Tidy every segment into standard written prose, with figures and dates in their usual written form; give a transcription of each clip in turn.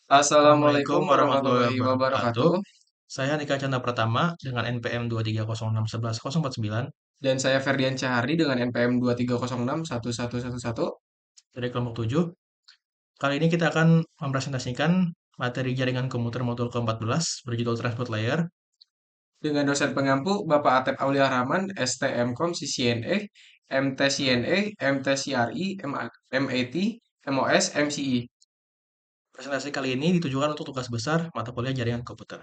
Assalamualaikum Assalamualaikum warahmatullahi warahmatullahi wabarakatuh. wabarakatuh. Saya Nika Chandra Pratama dengan NPM 23060111049 Dan saya Ferdian Syahari dengan NPM 230611111. dari kelompok 7. Kali ini kita akan mempresentasikan materi jaringan komuter modul ke-14 berjudul Transport Layer. Dengan dosen pengampu Bapak Atep Aulia Rahman, STMKOM CCNE, MTCNE, MTCRI, MAT, MOS, MCI. Presentasi kali ini ditujukan untuk tugas besar mata kuliah jaringan komputer.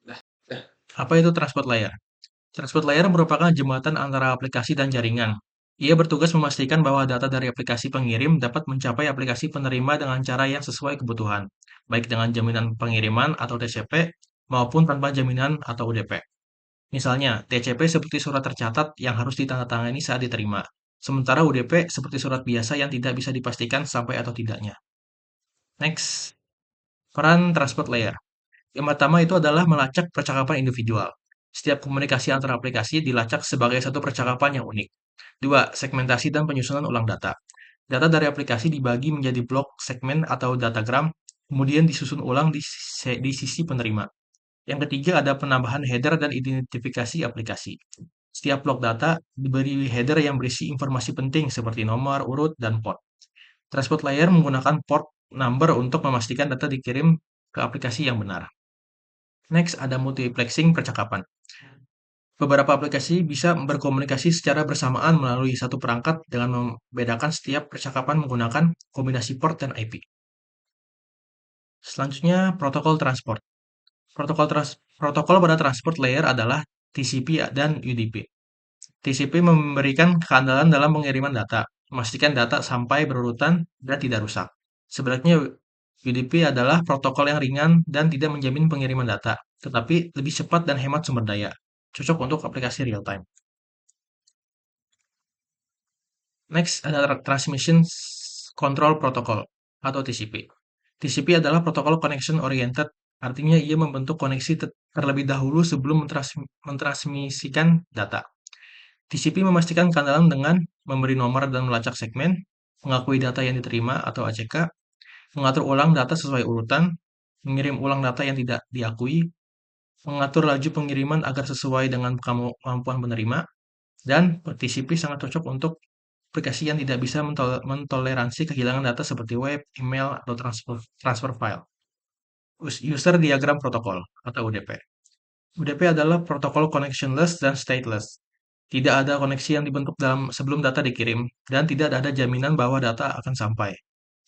Dah, dah. Apa itu Transport Layer? Transport Layer merupakan jembatan antara aplikasi dan jaringan. Ia bertugas memastikan bahwa data dari aplikasi pengirim dapat mencapai aplikasi penerima dengan cara yang sesuai kebutuhan, baik dengan jaminan pengiriman atau TCP maupun tanpa jaminan atau UDP. Misalnya, TCP seperti surat tercatat yang harus ditandatangani saat diterima, sementara UDP seperti surat biasa yang tidak bisa dipastikan sampai atau tidaknya. Next, peran Transport Layer. Yang pertama itu adalah melacak percakapan individual. Setiap komunikasi antara aplikasi dilacak sebagai satu percakapan yang unik. Dua, segmentasi dan penyusunan ulang data. Data dari aplikasi dibagi menjadi blok, segmen, atau datagram, kemudian disusun ulang di sisi penerima. Yang ketiga ada penambahan header dan identifikasi aplikasi. Setiap blok data diberi header yang berisi informasi penting seperti nomor, urut, dan port. Transport layer menggunakan port number untuk memastikan data dikirim ke aplikasi yang benar. Next, ada multiplexing percakapan. Beberapa aplikasi bisa berkomunikasi secara bersamaan melalui satu perangkat dengan membedakan setiap percakapan menggunakan kombinasi port dan IP. Selanjutnya, protokol transport. Protokol pada transport layer adalah TCP dan UDP. TCP memberikan keandalan dalam pengiriman data, memastikan data sampai berurutan dan tidak rusak. Sebaliknya, UDP adalah protokol yang ringan dan tidak menjamin pengiriman data, tetapi lebih cepat dan hemat sumber daya. Cocok untuk aplikasi real time. Next ada Transmission Control Protocol atau TCP. TCP adalah protokol connection oriented, artinya ia membentuk koneksi terlebih dahulu sebelum mentransmisikan data. TCP memastikan keandalan dengan memberi nomor dan melacak segmen, mengakui data yang diterima atau ACK, mengatur ulang data sesuai urutan, mengirim ulang data yang tidak diakui, mengatur laju pengiriman agar sesuai dengan kemampuan penerima, dan TCP sangat cocok untuk aplikasi yang tidak bisa mentoleransi kehilangan data seperti web, email, atau transfer file. User Diagram Protocol atau UDP. UDP adalah protokol connectionless dan stateless. Tidak ada koneksi yang dibentuk sebelum data dikirim, dan tidak ada jaminan bahwa data akan sampai,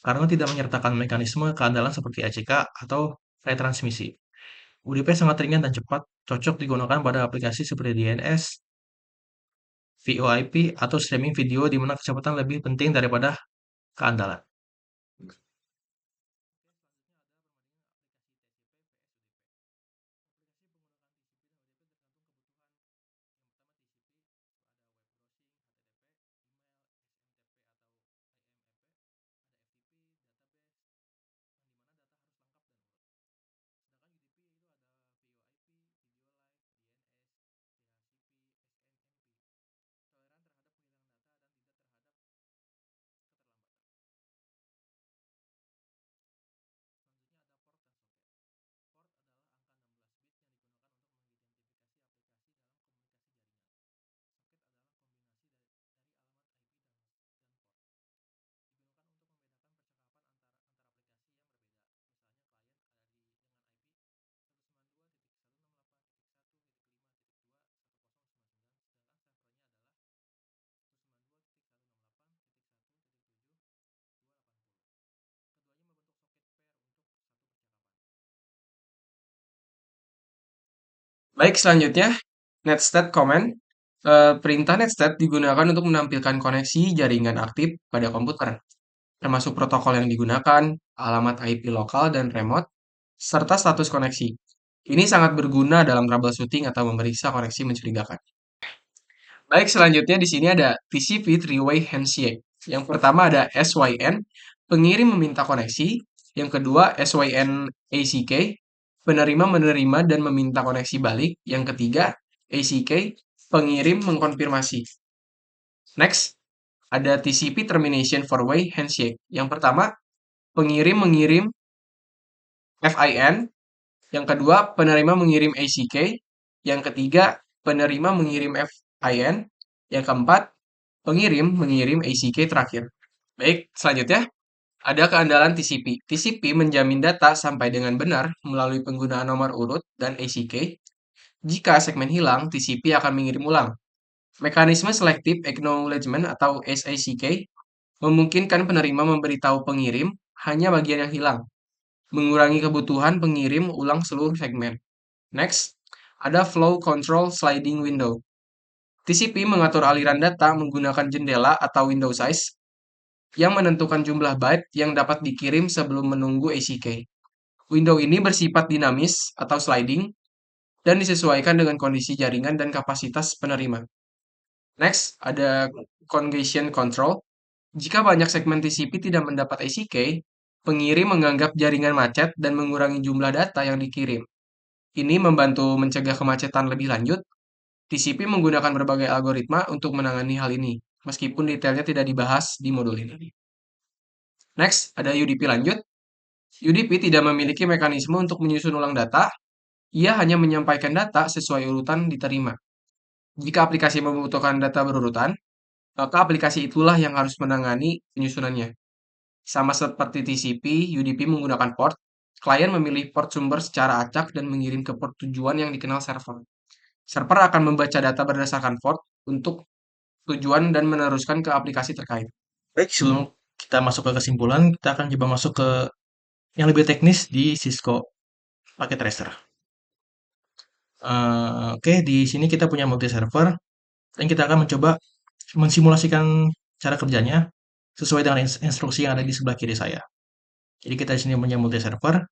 karena tidak menyertakan mekanisme keandalan seperti ACK atau retransmisi. UDP sangat ringan dan cepat, cocok digunakan pada aplikasi seperti DNS, VoIP, atau streaming video di mana kecepatan lebih penting daripada keandalan. Baik, selanjutnya netstat comment. Perintah netstat digunakan untuk menampilkan koneksi jaringan aktif pada komputer, termasuk protokol yang digunakan, alamat IP lokal dan remote, serta status koneksi. Ini sangat berguna dalam troubleshooting atau memeriksa koneksi mencurigakan. Baik, selanjutnya di sini ada TCP three-way handshake. Yang pertama ada SYN, pengirim meminta koneksi. Yang kedua SYN ACK, penerima menerima dan meminta koneksi balik. Yang ketiga ACK, pengirim mengkonfirmasi. Next, ada TCP termination four-way handshake. Yang pertama, pengirim mengirim FIN, yang kedua penerima mengirim ACK, yang ketiga penerima mengirim FIN, yang keempat pengirim mengirim ACK terakhir. Baik, selanjutnya ada keandalan TCP. TCP menjamin data sampai dengan benar melalui penggunaan nomor urut dan ACK. Jika segmen hilang, TCP akan mengirim ulang. Mekanisme Selective Acknowledgement atau SACK memungkinkan penerima memberitahu pengirim hanya bagian yang hilang, mengurangi kebutuhan pengirim ulang seluruh segmen. Next, ada Flow Control Sliding Window. TCP mengatur aliran data menggunakan jendela atau window size yang menentukan jumlah byte yang dapat dikirim sebelum menunggu ACK. Window ini bersifat dinamis atau sliding dan disesuaikan dengan kondisi jaringan dan kapasitas penerima. Next, ada Congestion Control. Jika banyak segmen TCP tidak mendapat ACK, pengirim menganggap jaringan macet dan mengurangi jumlah data yang dikirim. Ini membantu mencegah kemacetan lebih lanjut. TCP menggunakan berbagai algoritma untuk menangani hal ini, meskipun detailnya tidak dibahas di modul ini. Next, ada UDP lanjut. UDP tidak memiliki mekanisme untuk menyusun ulang data, ia hanya menyampaikan data sesuai urutan diterima. Jika aplikasi membutuhkan data berurutan, maka aplikasi itulah yang harus menangani penyusunannya. Sama seperti TCP, UDP menggunakan port, klien memilih port sumber secara acak dan mengirim ke port tujuan yang dikenal server. Server akan membaca data berdasarkan port untuk tujuan dan meneruskan ke aplikasi terkait. Baik, sebelum kita masuk ke kesimpulan, kita akan coba masuk ke yang lebih teknis di Cisco Packet Tracer. Oke, di sini kita punya multi server dan kita akan mencoba mensimulasikan cara kerjanya sesuai dengan instruksi yang ada di sebelah kiri saya. Jadi kita di sini punya multi server,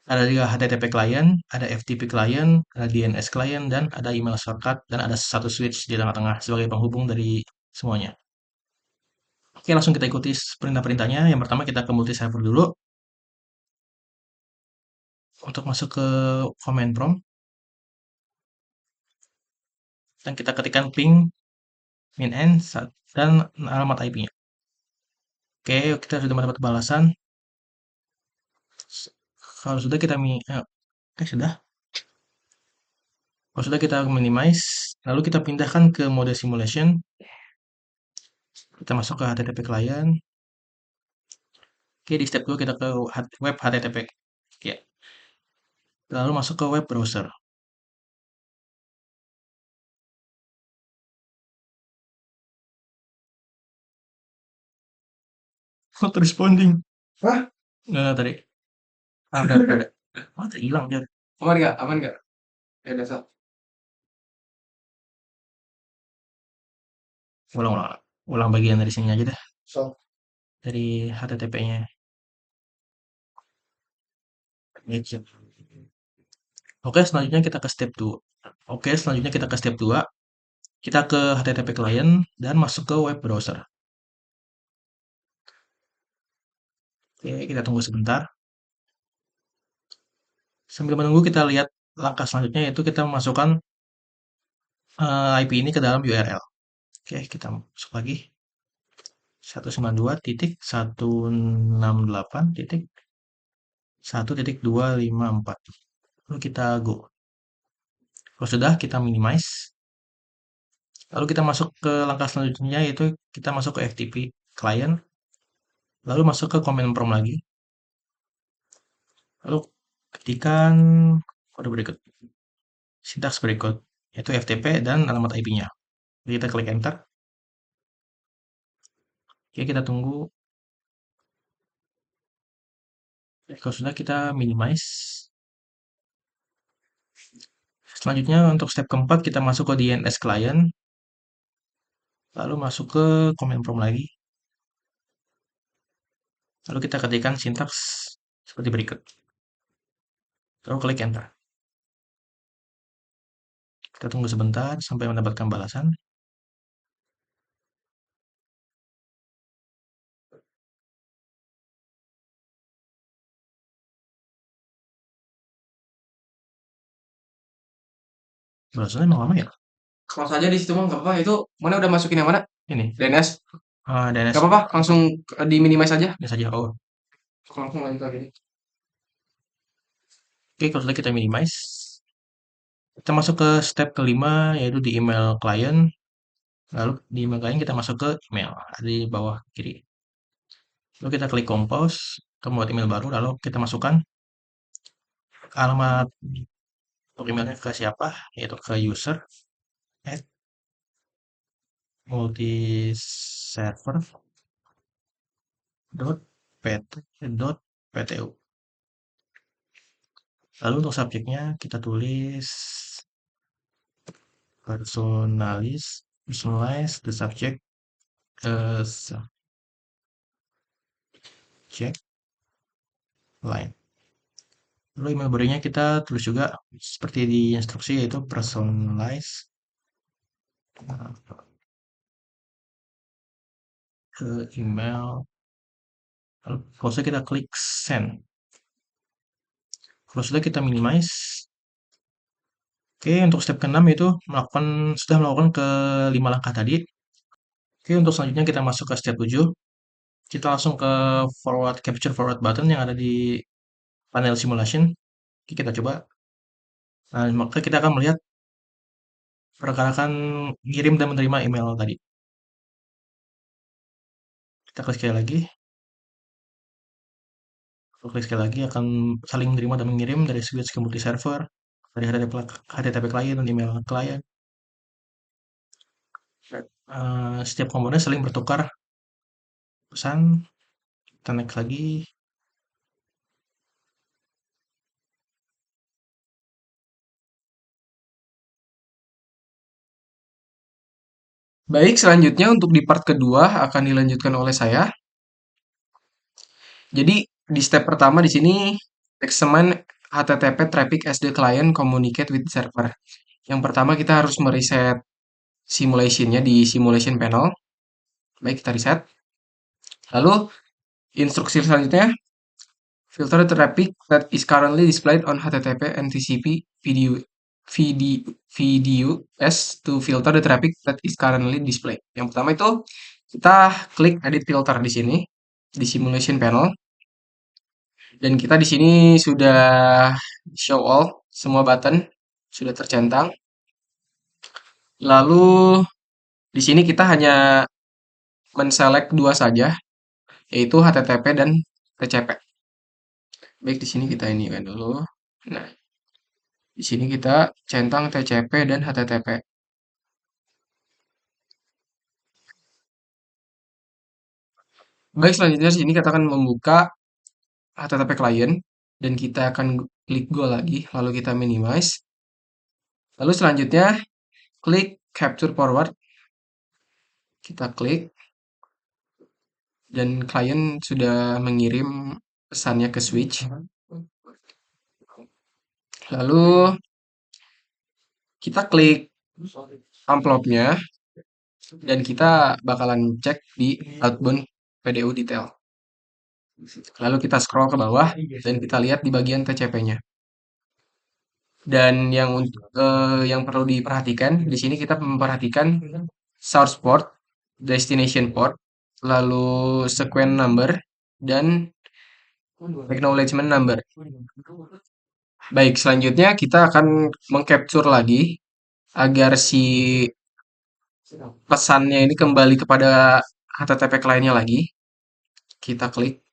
ada juga HTTP client, ada FTP client, ada DNS client, dan ada email shortcut, dan ada satu switch di tengah-tengah sebagai penghubung dari semuanya. Oke, langsung kita ikuti perintah-perintahnya. Yang pertama kita ke multi server dulu. Untuk masuk ke command prompt, dan kita ketikkan ping min dan alamat IP-nya. Oke, kita sudah mendapat balasan. Kalau sudah kita sudah. Kalau sudah kita minimize, lalu kita pindahkan ke mode simulation. Kita masuk ke HTTP client. Oke, di step 2 kita ke web HTTP. Ya. Lalu masuk ke web browser. Not responding. Hah? Nggak tadi. Udah. Oh, tadi hilang dia. Aman nggak? Aman nggak? Ya, udah, Sal. Ulang, ulang. Ulang bagian dari sini aja deh. So. Dari HTTP-nya. Oke, selanjutnya kita ke step 2. Oke, selanjutnya kita ke step 2. Kita ke HTTP client dan masuk ke web browser. Oke, kita tunggu sebentar. Sambil menunggu kita lihat langkah selanjutnya yaitu kita memasukkan IP ini ke dalam URL. Oke, kita masuk lagi. 192.168.1.254. Lalu kita go. Kalau sudah, kita minimize. Lalu kita masuk ke langkah selanjutnya yaitu kita masuk ke FTP client. Lalu masuk ke command prompt lagi. Lalu ketikkan kode berikut. Sintaks berikut, yaitu FTP dan alamat IP-nya. Jadi kita klik enter. Oke, kita tunggu. Kalau sudah, kita minimize. Selanjutnya untuk step keempat kita masuk ke DNS client. Lalu masuk ke command prompt lagi. Lalu kita ketikkan sintaks seperti berikut. Lalu klik enter. Kita tunggu sebentar sampai mendapatkan balasan. Balasannya emang lama ya? Kalau saja di situ mah nggak apa-apa. Itu mana udah masukin yang mana? Ini. DNS. DNS. Nggak apa-apa. Langsung di minimize aja. Ini saja. Oh, Langsung lanjut lagi. Oke, kalau sudah kita minimize, kita masuk ke step kelima, yaitu di email klien. Lalu di email klien kita masuk ke email, ada di bawah kiri. Lalu kita klik compose, kita membuat email baru, lalu kita masukkan alamat untuk emailnya ke siapa, yaitu ke user at multiserver.pt.ptu. Lalu untuk subjeknya kita tulis personalize the subject subject line. Lalu email bodinya kita tulis juga seperti di instruksi, yaitu personalize ke email. Lalu kalau sudah kita klik send. Kalau sudah kita minimize. Oke, untuk step ke-6 itu sudah melakukan ke 5 langkah tadi. Oke, untuk selanjutnya kita masuk ke step 7. Kita langsung ke capture forward button yang ada di panel simulation. Oke, kita coba. Nah, maka kita akan melihat pergerakan ngirim dan menerima email tadi. Kita klik sekali lagi. Klik sekali lagi akan saling menerima dan mengirim dari switch ke multi server, dari HTTP client dan email client. Setiap komponen saling bertukar pesan. Kita next lagi. Baik, selanjutnya untuk di part kedua akan dilanjutkan oleh saya. Jadi di step pertama di sini examine HTTP traffic as the client communicate with server. Yang pertama kita harus mereset simulationnya di simulation panel. Baik, kita reset. Lalu instruksi selanjutnya filter the traffic that is currently displayed on HTTP and TCP video as to filter the traffic that is currently displayed. Yang pertama itu kita klik edit filter di sini di simulation panel. Dan kita di sini sudah show all, semua button sudah tercentang. Lalu di sini kita hanya men-select dua saja, yaitu HTTP dan TCP. Baik, di sini kita ini kan dulu. Nah, di sini kita centang TCP dan HTTP. Baik, selanjutnya di sini kita akan membuka HTTP client dan kita akan klik go lagi, lalu kita minimize. Lalu selanjutnya klik capture forward. Kita klik dan klien sudah mengirim pesannya ke switch. Lalu kita klik amplopnya dan kita bakalan cek di outbound PDU detail. Lalu kita scroll ke bawah dan kita lihat di bagian TCP-nya. Dan yang perlu diperhatikan di sini kita memperhatikan source port, destination port, lalu sequence number dan acknowledgement number. Baik, selanjutnya kita akan mengcapture lagi agar si pesannya ini kembali kepada HTTP kliennya lagi. Kita klik,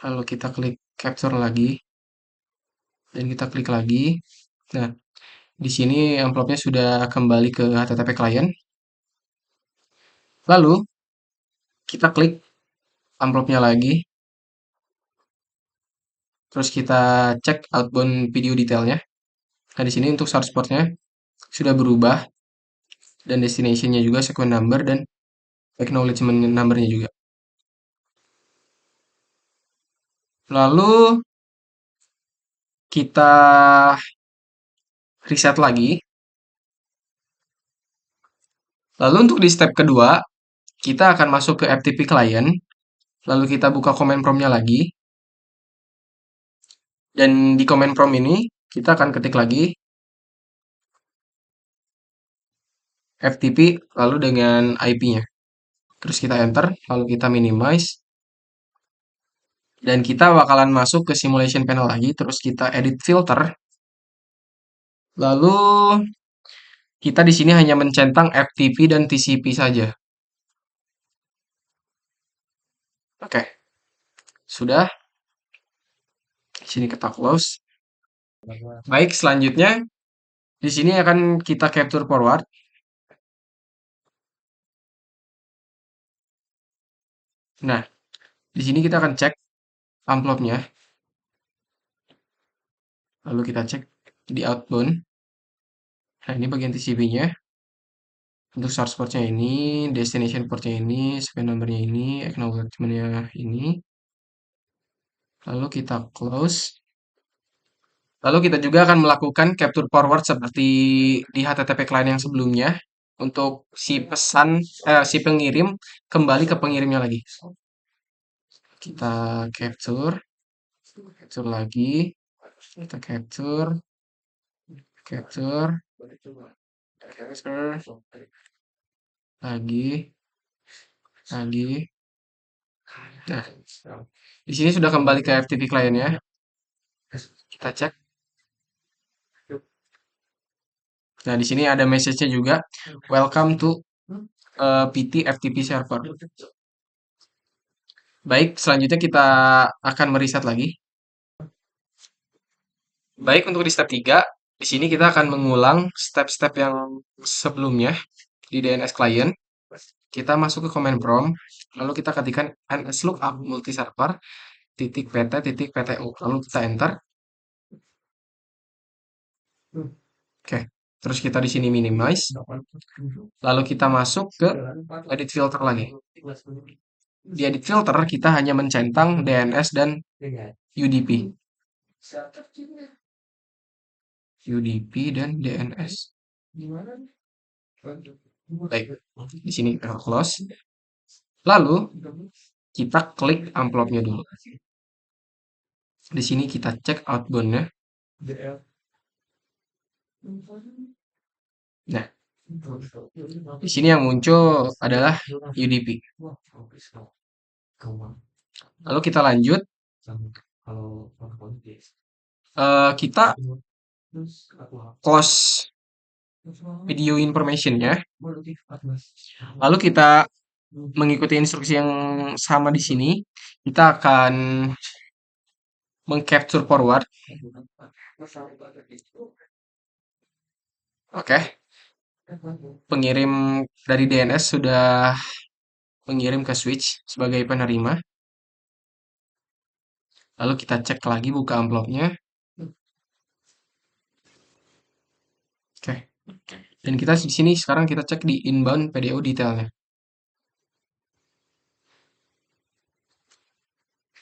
lalu kita klik capture lagi, dan kita klik lagi. Nah, di sini amplopnya sudah kembali ke HTTP klien. Lalu kita klik amplopnya lagi, terus kita cek outbound video detailnya. Nah, di sini untuk source portnya sudah berubah dan destination-nya juga sequence number dan acknowledgement number-nya juga. Lalu kita reset lagi. Lalu untuk di step kedua, kita akan masuk ke FTP client. Lalu kita buka command prompt-nya lagi. Dan di command prompt ini, kita akan ketik lagi FTP lalu dengan IP-nya. Terus kita enter, lalu kita minimize. Dan kita bakalan masuk ke simulation panel lagi, terus kita edit filter. Lalu kita di sini hanya mencentang FTP dan TCP saja. Oke, sudah. Di sini kita close. Baik, selanjutnya di sini akan kita capture forward. Nah, di sini kita akan cek amplopnya. Lalu kita cek di outbound. Nah, ini bagian TCP-nya. Untuk source port-nya ini, destination port-nya ini, span number-nya ini, acknowledgement-nya ini. Lalu kita close. Lalu kita juga akan melakukan capture forward seperti di HTTP client yang sebelumnya untuk si pengirim kembali ke pengirimnya lagi. Kita capture, capture lagi, kita capture, lagi, lagi. Nah, di sini sudah kembali ke FTP client-nya. Kita cek. Nah, di sini ada message-nya juga. Welcome to PT FTP server. Baik, selanjutnya kita akan mereset lagi. Baik, untuk di step 3, di sini kita akan mengulang step-step yang sebelumnya di DNS client. Kita masuk ke command prompt, lalu kita ketikkan nslookup multiserver titik pt titik ptu, lalu kita enter. Oke, terus kita di sini minimize, lalu kita masuk ke edit filter lagi. Di edit filter kita hanya mencentang DNS dan UDP. UDP dan DNS. Baik, di sini kita close. Lalu kita klik amplopnya dulu. Di sini kita cek outbound-nya. Nah, di sini yang muncul adalah UDP. Lalu kita lanjut. Kita close video information-nya. Lalu kita mengikuti instruksi yang sama di sini. Kita akan mengcapture forward. Oke. Pengirim dari DNS sudah mengirim ke switch sebagai penerima. Lalu kita cek lagi buka amplopnya. Oke. Dan kita di sini sekarang kita cek di inbound PDO detailnya.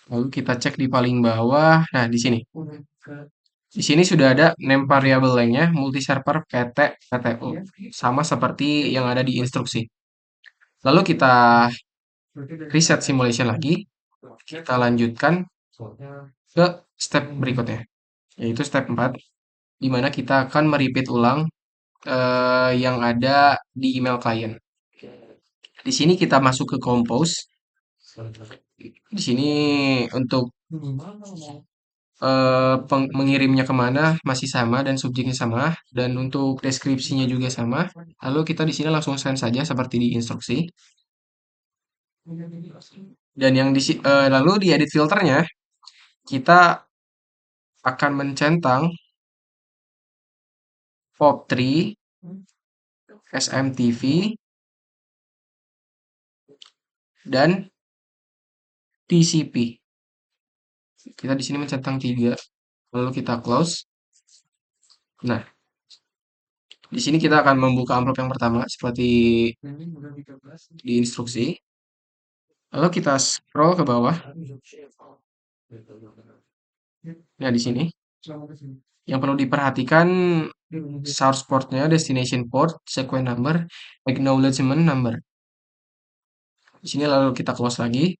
Lalu kita cek di paling bawah. Nah, di sini. Di sini sudah ada name variable-nya multiserver PT PTU. Sama seperti yang ada di instruksi. Lalu kita reset simulation lagi. Kita lanjutkan ke step berikutnya. Yaitu step 4. Di mana kita akan merepeat ulang yang ada di email client. Di sini kita masuk ke compose. Di sini untuk mengirimnya kemana masih sama dan subjeknya sama dan untuk deskripsinya juga sama. Lalu kita di sini langsung send saja seperti di instruksi. Dan yang lalu di edit filternya kita akan mencentang POP3 SMTV dan TCP. Kita di sini mencentang 3. Lalu kita close. Nah, di sini kita akan membuka amplop yang pertama seperti di instruksi. Lalu kita scroll ke bawah. Nah, di sini yang perlu diperhatikan source port-nya, destination port, sequence number, acknowledgement number. Di sini lalu kita close lagi.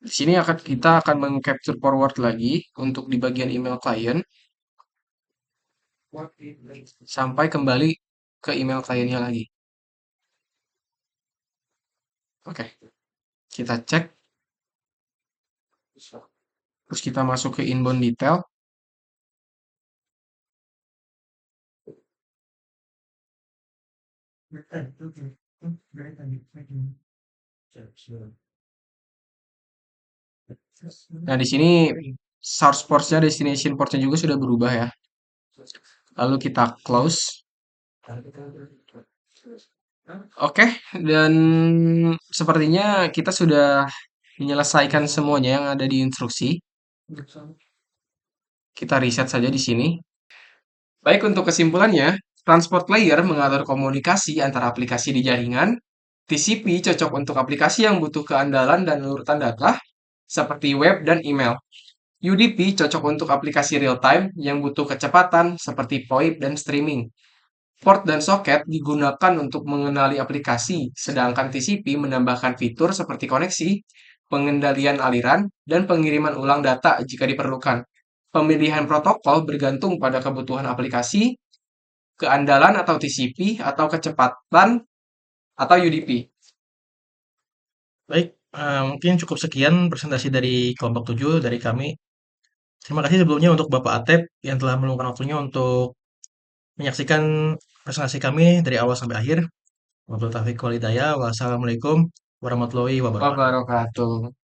Di sini kita akan meng-capture forward lagi untuk di bagian email client sampai kembali ke email kliennya lagi. Oke. Kita cek, terus kita masuk ke inbound detail. Nah, di sini source ports-nya, destination ports-nya juga sudah berubah ya. Lalu kita close. Oke, dan sepertinya kita sudah menyelesaikan semuanya yang ada di instruksi. Kita riset saja di sini. Baik, untuk kesimpulannya, transport layer mengatur komunikasi antara aplikasi di jaringan. TCP cocok untuk aplikasi yang butuh keandalan dan urutan data, seperti web dan email. UDP cocok untuk aplikasi real-time yang butuh kecepatan, seperti VoIP dan streaming. Port dan soket digunakan untuk mengenali aplikasi, sedangkan TCP menambahkan fitur seperti koneksi, pengendalian aliran, dan pengiriman ulang data jika diperlukan. Pemilihan protokol bergantung pada kebutuhan aplikasi, keandalan atau TCP, atau kecepatan atau UDP. Baik, mungkin cukup sekian presentasi dari kelompok 7 dari kami. Terima kasih sebelumnya untuk Bapak Atep yang telah meluangkan waktunya untuk menyaksikan presentasi kami dari awal sampai akhir. Wabillahi taufiq wal hidayah. Wassalamualaikum warahmatullahi wabarakatuh. Wabarakatuh.